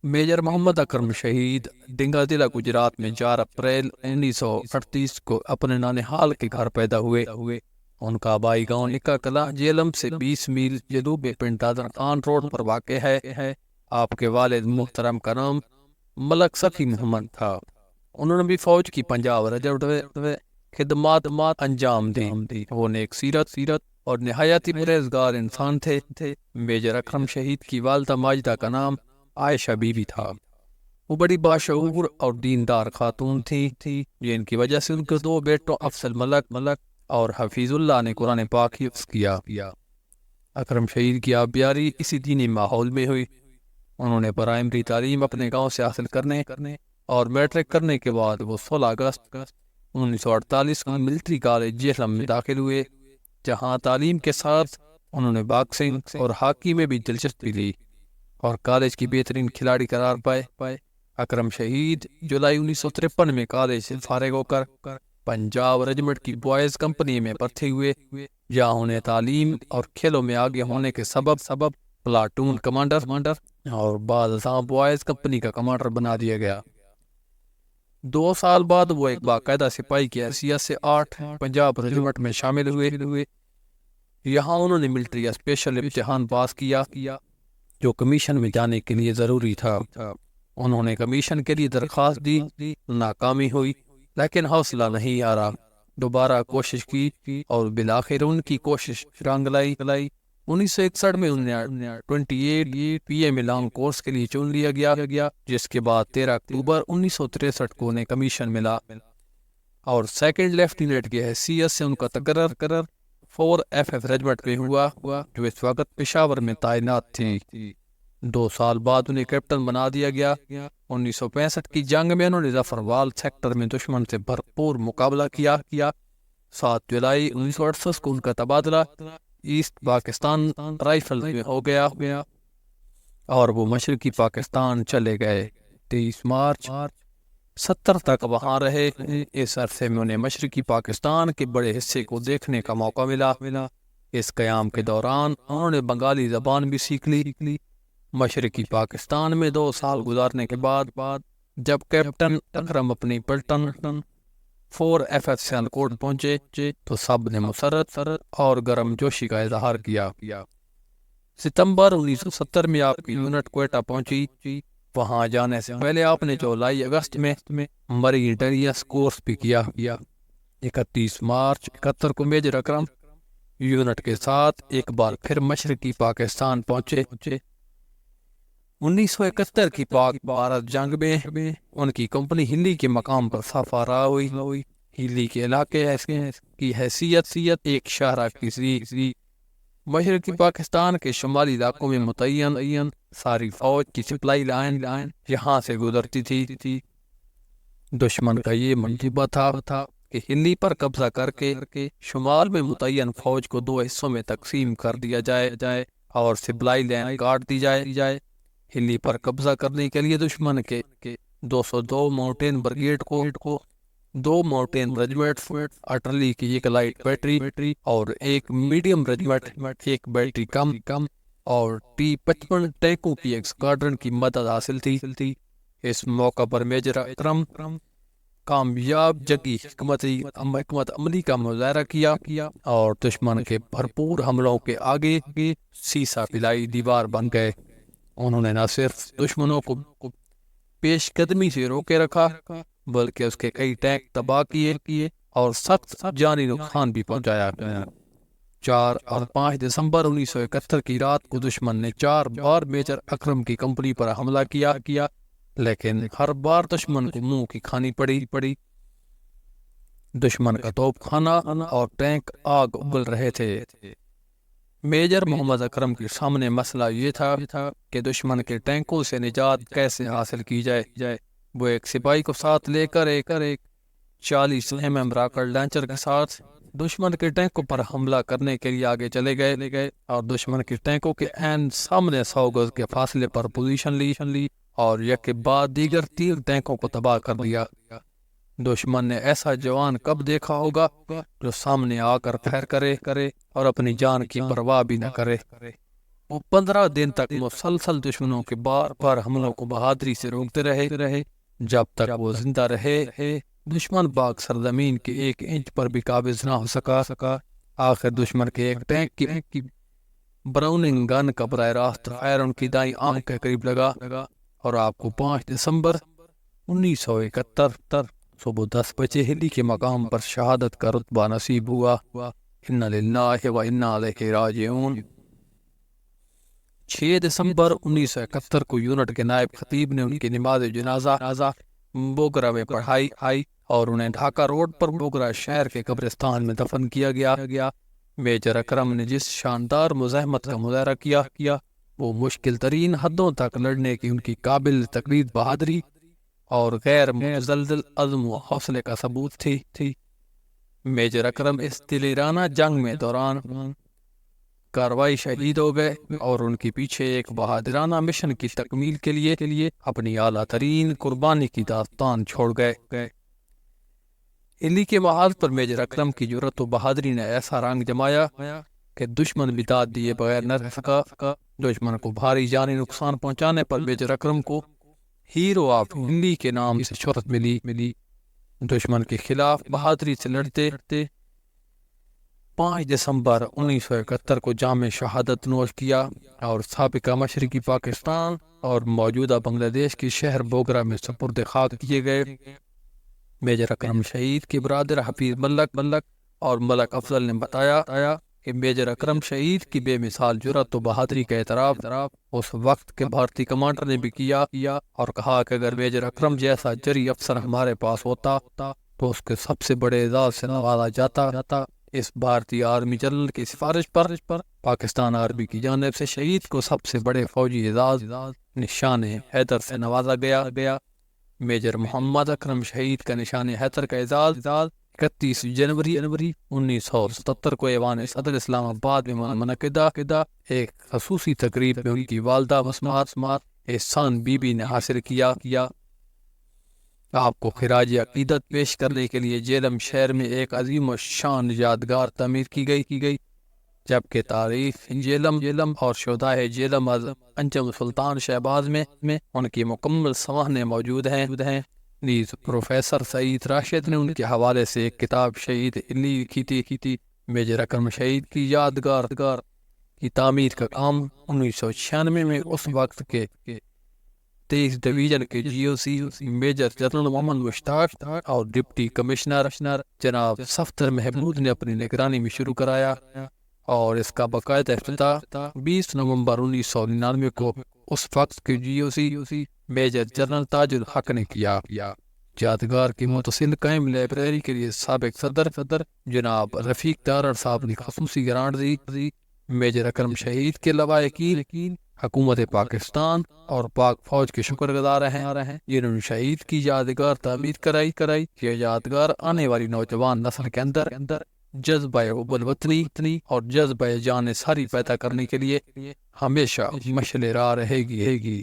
Major محمد اکرم شہید ڈنگا ضلع گجرات میں 4 اپریل 1938 کو اپنے نانیہال کے گھر پیدا ہوئے۔ ان کا آبائی گاؤں نکا کلا جیلم سے 20 میل جنوب میں پنڈ دادر خان روڈ پر واقع ہے۔ آپ کے والد محترم کا نام ملک صفی محمد تھا۔ انہوں نے بھی فوج کی پنجاب رجوٹ خدمات انجام دی۔ وہ نیک سیرت اور نہایت پرہیزگار انسان تھے۔ میجر اکرم شہید کی والدہ ماجدہ کا نام عائشہ بی بی تھا۔ وہ بڑی باشعور اور دیندار خاتون تھی، جن کی وجہ سے ان کے 2 بیٹوں افضل ملک اور حفیظ اللہ نے قرآن پاک حفظ کیا۔ اکرم شہید کی آبیاری اسی دینی ماحول میں ہوئی۔ انہوں نے پرائمری تعلیم اپنے گاؤں سے حاصل کرنے اور میٹرک کرنے کے بعد وہ 16 اگست 1948 کو ملٹری کالج جہلم میں داخل ہوئے، جہاں تعلیم کے ساتھ انہوں نے باکسنگ اور ہاکی میں بھی دلچسپی لی اور کالج کی بہترین کھلاڑی قرار پائے۔ اکرم شہید جولائی 1953 میں کالج سے فارغ ہو کر پنجاب رجمنٹ کی بوائز کمپنی میں بھرتی ہوئے، جہاں انہیں تعلیم اور کھیلوں میں آگے ہونے کے سبب پلاٹون کمانڈر اور بعد ازاں بوائز کمپنی کا کمانڈر بنا دیا گیا۔ 2 سال بعد وہ ایک باقاعدہ سپاہی کی حیثیت سے 8 پنجاب رجمنٹ میں شامل ہوئے۔ یہاں انہوں نے ملٹری اسپیشل امتحان پاس کیا جو کمیشن میں جانے کے لیے ضروری تھا۔ انہوں نے کمیشن کے لیے درخواست دی، ناکامی ہوئی، لیکن حوصلہ نہیں ہارا، دوبارہ کوشش کی اور بالآخر ان کی کوشش رنگ لائی۔ 1961 میں انہیں 28 پی ایم لانگ کورس کے لیے چن لیا گیا، جس کے بعد 13 اکتوبر 1963 کو انہیں کمیشن ملا اور سیکنڈ لیفٹیننٹ کی حیثیت سے ان کا تقرر 4 FF ریجمنٹ میں ہوا، جو اس وقت پشاور میں تعینات تھی۔ 2 سال بعد انہیں کیپٹن بنا دیا گیا۔ 1965 کی جنگ میں انہوں نے ظفروال سیکٹر میں دشمن سے بھرپور مقابلہ کیا۔ 7 جولائی 1968 کو ان کا تبادلہ ایسٹ پاکستان رائفل میں ہو گیا اور وہ مشرقی پاکستان چلے گئے۔ 23 مارچ 70 تک وہاں رہے۔ اس عرصے میں انہیں مشرقی پاکستان کے بڑے حصے کو دیکھنے کا موقع ملا۔ اس قیام کے دوران انہوں نے بنگالی زبان بھی سیکھ لی۔ مشرقی پاکستان میں 2 سال گزارنے کے بعد جب کیپٹن اکرم اپنی پلٹن 4 FF سیالکوٹ پہنچے تو سب نے مسرت اور گرم جوشی کا اظہار کیا۔ ستمبر 1970 میں آپ کی یونٹ کوئٹہ پہنچی۔ وہاں جانے سے پہلے آپ نے جولائی اگست میں مری انٹیلیجنس کورس بھی کیا۔ 31 مارچ 71 کو میجر اکرم یونٹ کے ساتھ ایک بار پھر مشرقی پاکستان پہنچے۔ 1971 کی پاک بھارت جنگ میں ان کی کمپنی ہلی کے مقام پر صفا رہا ہوئی۔ ہلی کے علاقے کی حیثیت ایک شاہراہ کی سی۔ مشرقی پاکستان کے شمالی علاقوں میں متعین ساری فوج کی سپلائی لائن یہاں سے گزرتی تھی۔ دشمن کا یہ منصوبہ تھا کہ ہلی پر قبضہ کر کے شمال میں متعین فوج کو 2 حصوں میں تقسیم کر دیا جائے اور سپلائی لائن کاٹ دی جائے۔ ہلی پر قبضہ کرنے کے لیے دشمن کے 202 ماؤنٹین بریگیڈ کو 2 ماؤنٹین ریجمنٹ، آرٹلری کی 1 لائٹ بیٹری اور 1 میڈیم ریجمنٹ، 1 بیٹری کم اور T-55 ٹینکوں کی ایک اسکواڈرن کی مدد حاصل تھی۔ اس موقع پر میجر اکرم کامیاب جنگی حکمت عملی کا مظاہرہ کیا اور دشمن کے بھرپور حملوں کے آگے سیسا پلائی دیوار بن گئے۔ انہوں نے نہ صرف دشمنوں کو پیش قدمی سے روکے رکھا بلکہ اس کے کئی ٹینک تباہ کیے اور سخت جانی نقصان بھی پہنچایا۔ 4 اور 5 دسمبر 1971 کی رات کو دشمن نے 4 بار میجر اکرم کی کمپنی پر حملہ کیا، لیکن ہر بار دشمن کو منہ کی کھانی پڑی۔ دشمن کا توپ خانہ اور ٹینک آگ اگل رہے تھے۔ میجر محمد اکرم کے سامنے مسئلہ یہ تھا کہ دشمن کے ٹینکوں سے نجات کیسے حاصل کی جائے۔ وہ ایک سپاہی کو ساتھ لے کر ایک 40 mm راکٹ لانچر کے ساتھ دشمن کے ٹینکوں پر حملہ کرنے کے لیے آگے چلے گئے اور دشمن کے ٹینکوں کے عین سامنے 100 گز کے فاصلے پر پوزیشن لی اور یک کے بعد دیگر 3 ٹینکوں کو تباہ کر دیا۔ دشمن نے ایسا جوان کب دیکھا ہوگا جو سامنے آ کر فائر کرے اور اپنی جان کی پرواہ بھی نہ کرے۔ وہ 15 دن تک مسلسل دشمنوں کے بار بار حملوں کو بہادری سے روکتے رہے جب تک وہ زندہ رہے۔ دشمن پاک سرزمین کے 1 انچ پر بھی قابض نہ ہو سکا۔ آخر دشمن کے ایک ٹینک کی براؤننگ گن کا براہ راست فائر ان کی دائیں آنکھ کے قریب لگا اور آپ کو 5 دسمبر 1971 صبح 10 بجے ہلی کے مقام پر شہادت کا رتبہ نصیب ہوا۔ انا للہ و انا الیہ راجعون۔ 6 دسمبر 1971 کو یونٹ کے نائب خطیب نے ان کی نماز جنازہ بوگرا میں پڑھائی اور انہیں ڈھاکہ روڈ پر بوگرا شہر کے قبرستان میں دفن کیا گیا۔ میجر اکرم نے جس شاندار مزاحمت کا مظاہرہ کیا وہ مشکل ترین حدوں تک لڑنے کی ان کی قابل تقلید بہادری اور غیر متزلزل عزم و حوصلے کا ثبوت تھی۔ میجر اکرم اس دلیرانہ جنگ میں دوران کاروائی شہید ہو گئے اور ان کے پیچھے ایک بہادرانہ مشن کی تکمیل کے لیے اپنی اعلیٰ ترین قربانی کی داستان چھوڑ گئے۔ ہلی کے محاذ پر میجر اکرم کی جرأت و بہادری نے ایسا رنگ جمایا کہ دشمن بھی داد دیے بغیر نہ رہ سکا۔ دشمن کو بھاری جانی نقصان پہنچانے پر میجر اکرم کو ہیرو آف ہلی کے نام سے شہرت ملی۔ دشمن کے خلاف بہادری سے لڑتے 5 دسمبر 1971 کو جام شہادت نوش کیا اور سابقہ مشرقی پاکستان اور موجودہ بنگلہ دیش کے شہر بوگرا میں سپرد خاک کیے گئے۔ میجر اکرم شہید کے برادر حفیظ ملک اور ملک افضل نے بتایا کہ میجر اکرم شہید کی بے مثال جرأت و بہادری کا اعتراف اس وقت کے بھارتی کمانڈر نے بھی کیا اور کہا کہ اگر میجر اکرم جیسا جری افسر ہمارے پاس ہوتا تو اس کے سب سے بڑے اعزاز سے نوازا جاتا۔ اس بھارتی آرمی جنرل کی سفارش پر پاکستان آرمی کی جانب سے شہید کو سب سے بڑے فوجی اعزاز نشان حیدر سے نوازا گیا۔ میجر محمد اکرم شہید کا نشان حیدر کا اعزاز 31 جنوری 1977 کو ایوان صدر اسلام آباد میں منعقدہ ایک خصوصی تقریب میں ان کی والدہ مسمات احسان بی بی نے حاصل کیا۔ آپ کو خراج عقیدت پیش کرنے کے لیے جیلم شہر میں ایک عظیم و شان یادگار تعمیر کی گئی جبکہ تاریخ جیلم اور شہدائے جیلم از انجم سلطان شہباز میں ان کی مکمل سوانح موجود ہیں۔ نیز پروفیسر سعید راشد نے ان کے حوالے سے ایک کتاب شہید ہلی لکھی تھی۔ میجر اکرم شہید کی یادگار کی تعمیر کا کام 1996 میں اس وقت کے 23 ڈویژن کے GOC میجر جنرل محمد مشتاق اور ڈپٹی کمشنر جناب صفدر محمود نے اپنی نگرانی میں شروع کرایا اور اس کا باقاعدہ افتتاح 20 نومبر 1999 کو اس وقت کے GOC میجر جنرل تاج الحق نے کیا۔ یادگار کی متصل قائم لائبریری کے لیے سابق صدر جناب رفیق تارڑ صاحب نے خصوصی گرانٹ دی۔ میجر اکرم شہید کے لواحقین حکومت پاکستان اور پاک فوج کے شکر گزار ہیں جنہوں نے شہید کی یادگار تعمیر کرائی۔ یہ یادگار آنے والی نوجوان نسل کے اندر جذبہ حب الوطنی اور جذبہ جان ساری پیدا کرنے کے لیے ہمیشہ مشعل راہ رہے گی۔